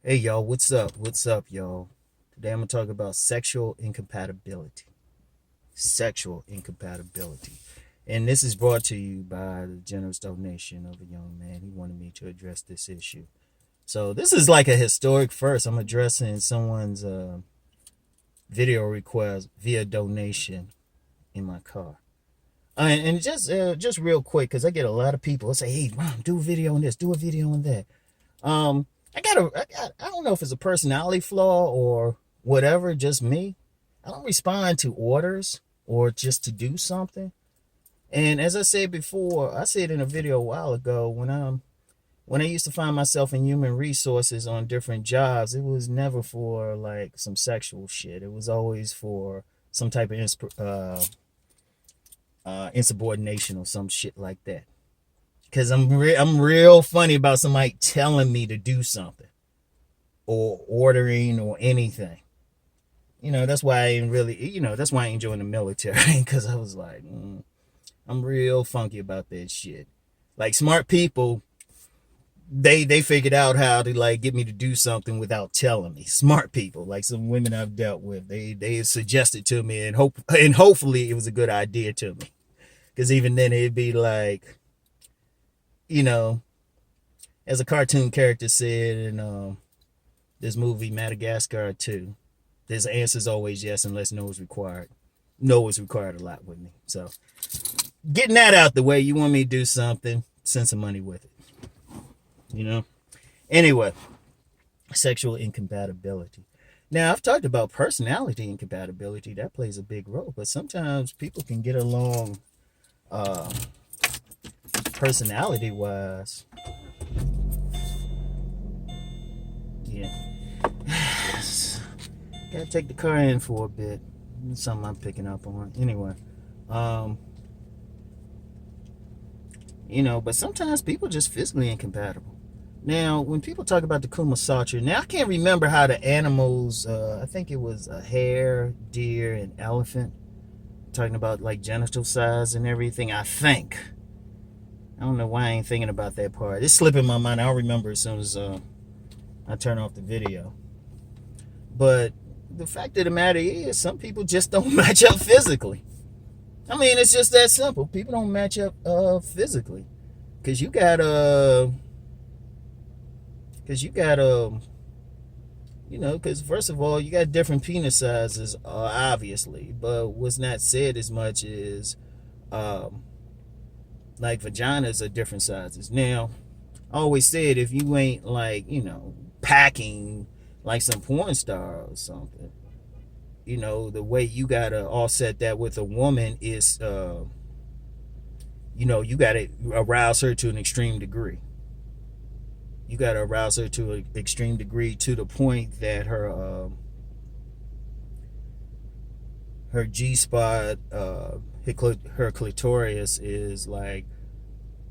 Hey y'all, what's up? What's up, y'all? Today I'm gonna talk about sexual incompatibility. Sexual incompatibility. And this is brought to you by the generous donation of a young man. He wanted me to address this issue. So this is like a historic first. I'm addressing someone's video request via donation in my car. And just real quick, because I get a lot of people who say, "Hey, Rom, do a video on this, do a video on that." Um, I don't know if it's a personality flaw or whatever, just me. I don't respond to orders or just to do something. And as I said before, I said in a video a while ago when I used to find myself in human resources on different jobs, it was never for like some sexual shit. It was always for some type of insubordination or some shit like that. Cause I'm real funny about somebody telling me to do something or ordering or anything. That's why I ain't really, that's why I ain't joined the military. Because I was like, I'm real funky about that shit. Like smart people, they figured out how to like get me to do something without telling me. Smart people, like some women I've dealt with, they suggested to me and hopefully it was a good idea to me. Because even then it'd be like, you know, as a cartoon character said in this movie Madagascar 2, his answer's always yes unless no is required. No is required a lot with me. So getting that out the way, you want me to do something, send some money with it. Anyway, sexual incompatibility. Now, I've talked about personality incompatibility. That plays a big role. But sometimes people can get along personality-wise. Yeah. Gotta take the car in for a bit. It's something I'm picking up on. Anyway. But sometimes people just physically incompatible. Now, when people talk about the Kuma Sutra, now I can't remember how the animals, I think it was a hare, deer, and elephant, talking about like genital size and everything, I think. I don't know why I ain't thinking about that part. It's slipping my mind. I'll remember as soon as I turn off the video. But the fact of the matter is, some people just don't match up physically. I mean, it's just that simple. People don't match up physically. Because because first of all, you got different penis sizes, obviously. But what's not said as much is, like, vaginas are different sizes. Now, I always said if you ain't, like, packing like some porn star or something, the way you gotta offset that with a woman is, you gotta arouse her to an extreme degree. You gotta arouse her to an extreme degree to the point that her G spot, her clitoris is like,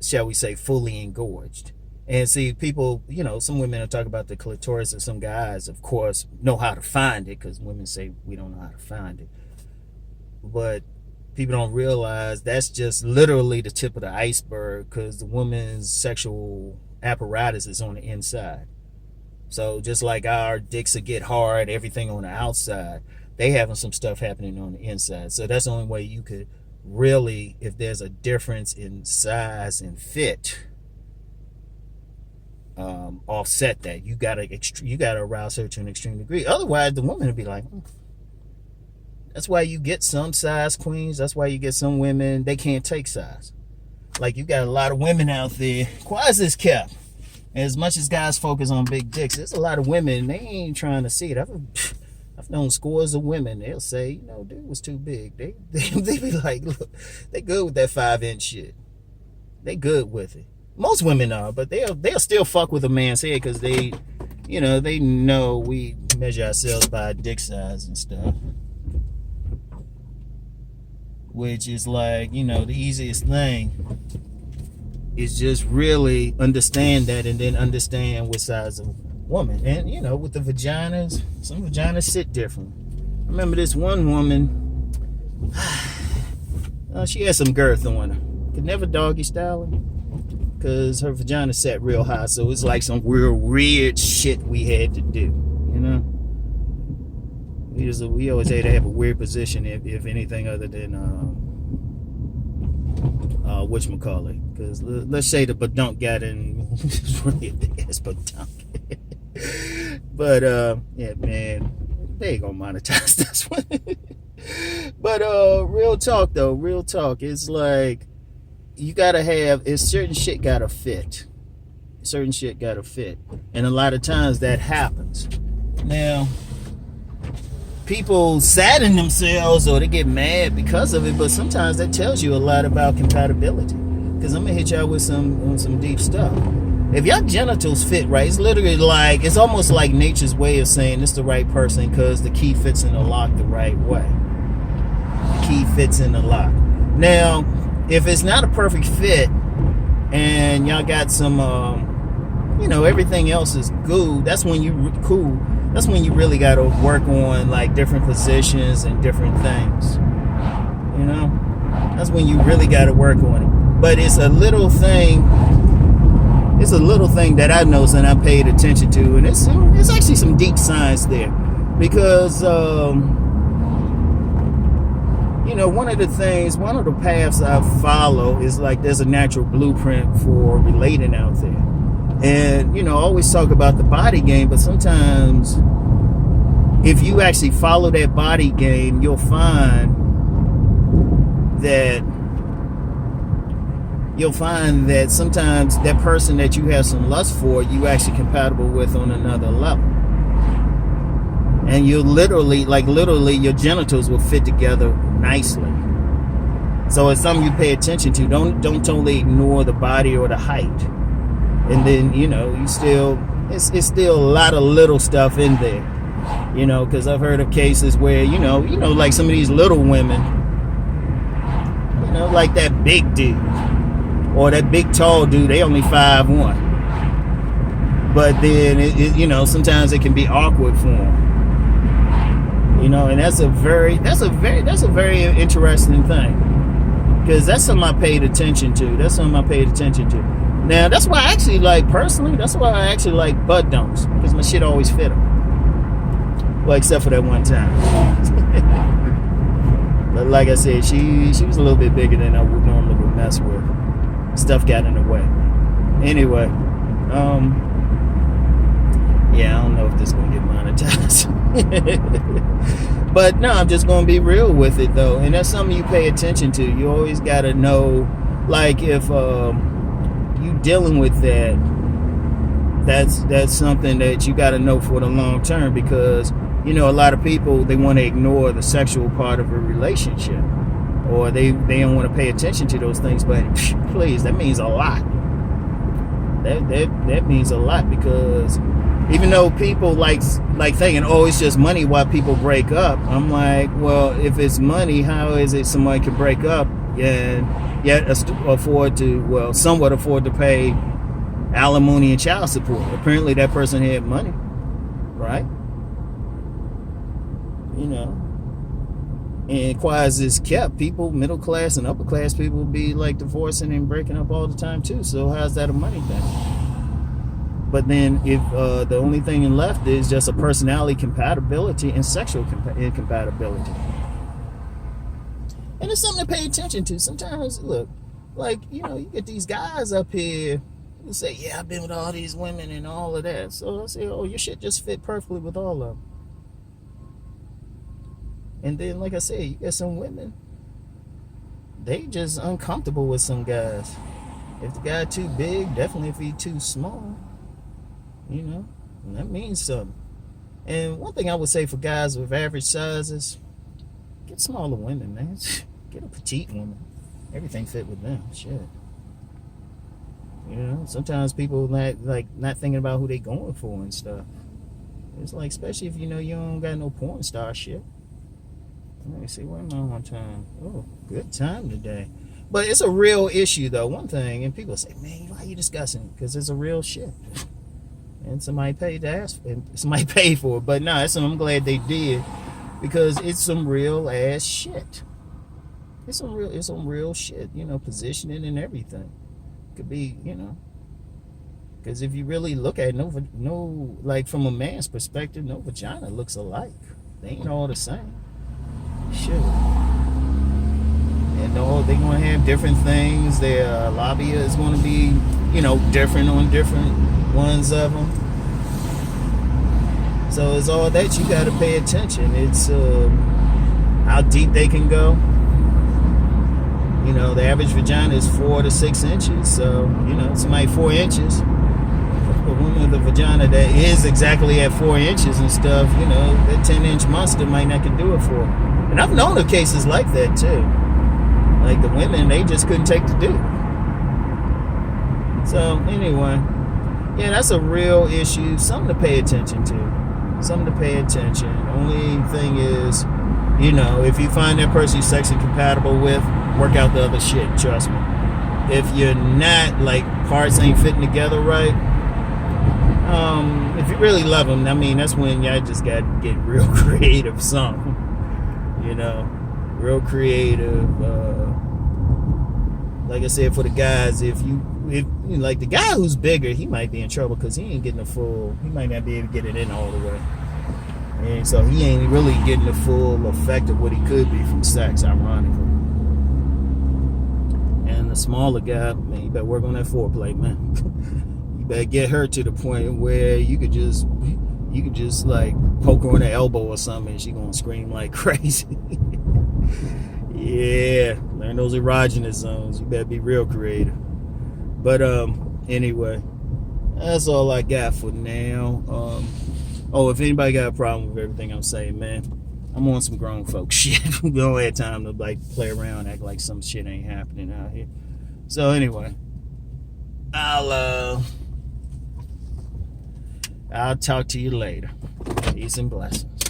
shall we say, fully engorged. And see, people, some women will talk about the clitoris, and some guys, of course, know how to find it, because women say we don't know how to find it. But people don't realize that's just literally the tip of the iceberg, because the woman's sexual apparatus is on the inside. So just like our dicks will get hard, everything on the outside, they having some stuff happening on the inside. So that's the only way you could really, if there's a difference in size and fit, offset that. You gotta arouse her to an extreme degree. Otherwise, the woman would be like, That's why you get some size queens. That's why you get some women, they can't take size. Like, you got a lot of women out there. Why is this kept? As much as guys focus on big dicks, there's a lot of women, they ain't trying to see it. I've known scores of women. They'll say, dude was too big. They be like, look, they good with that 5-inch shit. They good with it. Most women are, but they'll still fuck with a man's head because they know we measure ourselves by dick size and stuff. Which is like, the easiest thing is just really understand that, and then understand what size of woman. And with the vaginas, some vaginas sit different. I remember this one woman, she had some girth on her. Could never doggy style her. because her vagina sat real high, so it's like some real weird shit we had to do, you know. We always had to have a weird position, if anything other than whatchamacallit, because let's say the badunk got in. It's really a big ass badunk. But yeah, man, they ain't gonna monetize this one. But real talk though, real talk, it's like you gotta have, it's certain shit gotta fit. Certain shit gotta fit. And a lot of times that happens. Now, people sadden themselves or they get mad because of it, but sometimes that tells you a lot about compatibility. Because I'm gonna hit y'all with some deep stuff. If y'all genitals fit right, it's literally like, it's almost like nature's way of saying it's the right person because the key fits in the lock the right way. The key fits in the lock. Now, if it's not a perfect fit and y'all got some, everything else is good, that's when you cool. That's when you really got to work on like different positions and different things. You know, that's when you really got to work on it. But it's a little thing. It's a little thing that I noticed and I paid attention to, and it's actually some deep science there, because one of the paths I follow is like there's a natural blueprint for relating out there. And, I always talk about the body game, but sometimes if you actually follow that body game, you'll find that sometimes that person that you have some lust for, you actually compatible with on another level. And you'll literally your genitals will fit together nicely. So it's something you pay attention to. Don't totally ignore the body or the height. And then, it's still a lot of little stuff in there, because I've heard of cases where, like some of these little women, like that big dude or that big tall dude, they only 5'1". But then, sometimes it can be awkward for them, and that's a very interesting thing, because that's something I paid attention to. Now, that's why I actually like butt dunks, because my shit always fit them. Well, except for that one time. But like I said, she was a little bit bigger than I would normally mess with. Stuff got in the way. Anyway, yeah, I don't know if this is going to get monetized. But no, I'm just going to be real with it, though. And that's something you pay attention to. You always got to know, like, if you dealing with that's something that you got to know for the long term, because a lot of people, they want to ignore the sexual part of a relationship, or they don't want to pay attention to those things. But please, that means a lot. That means a lot, because even though people like thinking, oh, it's just money why people break up, I'm like, well, if it's money, how is it somebody can break up and yet somewhat afford to pay alimony and child support? Apparently that person had money, right? And quiet as kept, people, middle class and upper class people, will be like divorcing and breaking up all the time too. So how's that a money thing? But then if the only thing left is just a personality compatibility and sexual incompatibility. And it's something to pay attention to. Sometimes, look, like, you get these guys up here who say, yeah, I've been with all these women and all of that. So I say, oh, your shit just fit perfectly with all of them. And then, like I said, you get some women, they just uncomfortable with some guys. If the guy too big, definitely if he too small, that means something. And one thing I would say for guys with average sizes, get smaller women, man. Get a petite woman. Everything fit with them. Shit. Sometimes people not thinking about who they going for and stuff. It's like, especially if you don't got no porn star shit. Let me see, where am I on time? Oh, good time today. But it's a real issue, though. One thing, and people say, man, why are you discussing it? Because it's a real shit. And somebody paid to ask, and somebody paid for it. But no, I'm glad they did, because it's some real ass shit. It's some real shit, positioning and everything. Could be, because if you really look at it, no, like from a man's perspective, no vagina looks alike. They ain't all the same. Shit. And no, they're going to have different things. Their labia is going to be, different on different ones of them. So it's all that you got to pay attention. It's how deep they can go. The average vagina is 4 to 6 inches. So, somebody 4 inches. A woman with a vagina that is exactly at 4 inches and stuff, that 10-inch monster might not can do it for her. And I've known of cases like that too. Like the women, they just couldn't take the dude. So anyway, yeah, that's a real issue. Something to pay attention to. Only thing is, if you find that person you're sexually compatible with, work out the other shit, trust me. If you're not, like, parts ain't fitting together right, if you really love them, I mean, that's when y'all just got to get real creative something. Real creative. Like I said, for the guys, if like the guy who's bigger, he might be in trouble because he ain't getting he might not be able to get it in all the way. And so he ain't really getting the full effect of what he could be from sex, ironically. And the smaller guy, man, you better work on that foreplay, man. You better get her to the point where you could just like poke her on the elbow or something and she gonna scream like crazy. Yeah, learn those erogenous zones. You better be real creative. But anyway, that's all I got for now. If anybody got a problem with everything I'm saying, man, I'm on some grown folk shit. We don't have time to like play around, act like some shit ain't happening out here. So anyway, I'll talk to you later. Peace and blessings.